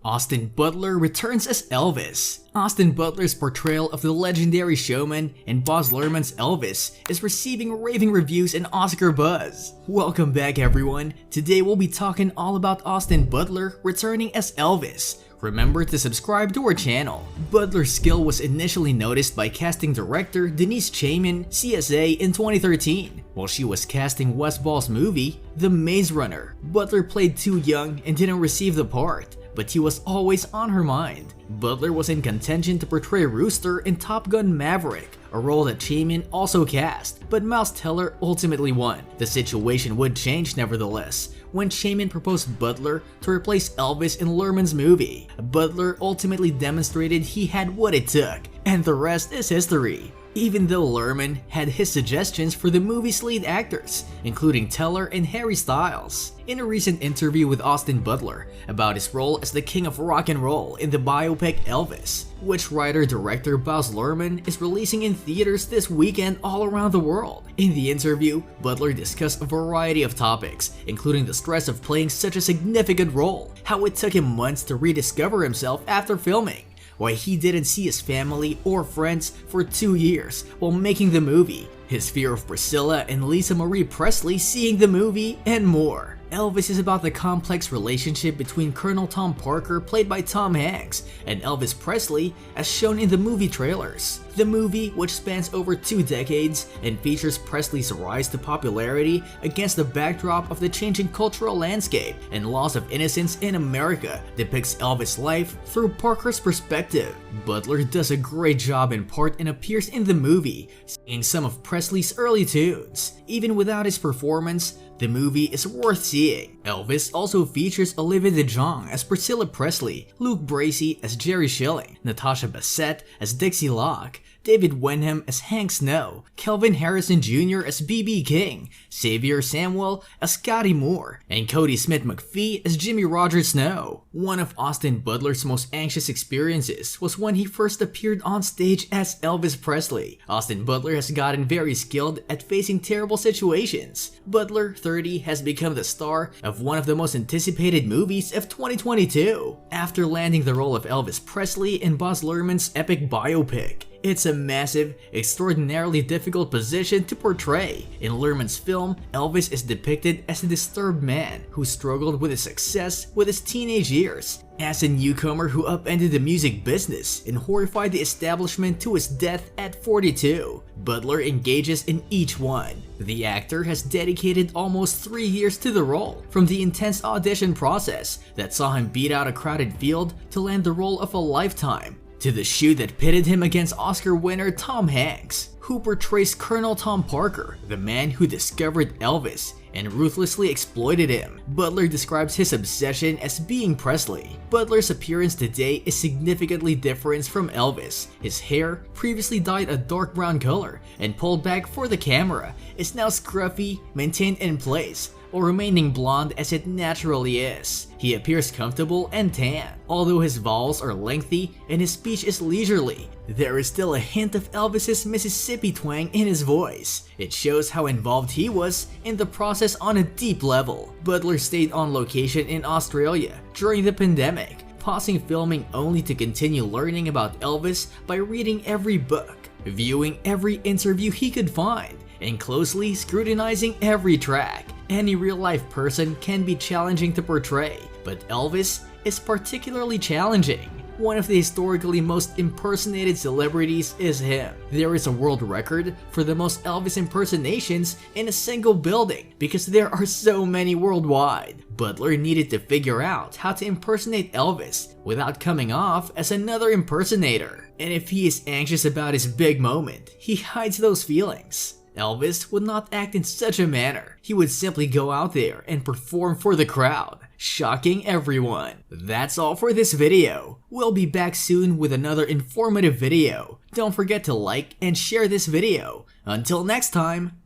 Austin Butler returns as Elvis. Austin Butler's portrayal of the legendary showman and Baz Luhrmann's Elvis is receiving raving reviews and Oscar buzz. Welcome back everyone. Today we'll be talking all about Austin Butler returning as Elvis. Remember to subscribe to our channel. Butler's skill was initially noticed by casting director Denise Chaiman, CSA, in 2013. While she was casting Wes Ball's movie, The Maze Runner, Butler played too young and didn't receive the part, but he was always on her mind. Butler was in contention to portray Rooster in Top Gun Maverick, a role that Chaiman also cast, but Miles Teller ultimately won. The situation would change nevertheless, when Chaiman proposed Butler to replace Elvis in Luhrmann's movie. Butler ultimately demonstrated he had what it took, and the rest is history. Even though Luhrmann had his suggestions for the movie's lead actors, including Teller and Harry Styles. In a recent interview with Austin Butler about his role as the king of rock and roll in the biopic Elvis, which writer-director Baz Luhrmann is releasing in theaters this weekend all around the world. In the interview, Butler discussed a variety of topics, including the stress of playing such a significant role, how it took him months to rediscover himself after filming, why he didn't see his family or friends for 2 years while making the movie, his fear of Priscilla and Lisa Marie Presley seeing the movie, and more. Elvis is about the complex relationship between Colonel Tom Parker, played by Tom Hanks, and Elvis Presley as shown in the movie trailers. The movie, which spans over 2 decades and features Presley's rise to popularity against the backdrop of the changing cultural landscape and loss of innocence in America, depicts Elvis' life through Parker's perspective. Butler does a great job in part and appears in the movie, singing some of Presley's early tunes. Even without his performance, the movie is worth seeing. Elvis also features Olivia DeJonge as Priscilla Presley, Luke Bracey as Jerry Schilling, Natasha Bassett as Dixie Locke, David Wenham as Hank Snow, Kelvin Harrison Jr. as B.B. King, Xavier Samuel as Scotty Moore, and Cody Smith-McPhee as Jimmy Roger Snow. One of Austin Butler's most anxious experiences was when he first appeared on stage as Elvis Presley. Austin Butler has gotten very skilled at facing terrible situations. Butler, 30, has become the star of one of the most anticipated movies of 2022, after landing the role of Elvis Presley in Baz Luhrmann's epic biopic. It's a massive, extraordinarily difficult position to portray. In Luhrmann's film, Elvis is depicted as a disturbed man who struggled with his success with his teenage years, as a newcomer who upended the music business and horrified the establishment to his death at 42. Butler engages in each one. The actor has dedicated almost 3 years to the role, from the intense audition process that saw him beat out a crowded field to land the role of a lifetime, to the shoot that pitted him against Oscar winner Tom Hanks, who portrays Colonel Tom Parker, the man who discovered Elvis and ruthlessly exploited him. Butler describes his obsession as being Presley. Butler's appearance today is significantly different from Elvis. His hair, previously dyed a dark brown color and pulled back for the camera, is now scruffy, maintained in place, while remaining blonde as it naturally is. He appears comfortable and tan. Although his vowels are lengthy and his speech is leisurely, there is still a hint of Elvis's Mississippi twang in his voice. It shows how involved he was in the process on a deep level. Butler stayed on location in Australia during the pandemic, pausing filming only to continue learning about Elvis by reading every book, viewing every interview he could find, and closely scrutinizing every track. Any real-life person can be challenging to portray, but Elvis is particularly challenging. One of the historically most impersonated celebrities is him. There is a world record for the most Elvis impersonations in a single building because there are so many worldwide. Butler needed to figure out how to impersonate Elvis without coming off as another impersonator. And if he is anxious about his big moment, he hides those feelings. Elvis would not act in such a manner. He would simply go out there and perform for the crowd, shocking everyone. That's all for this video. We'll be back soon with another informative video. Don't forget to like and share this video. Until next time.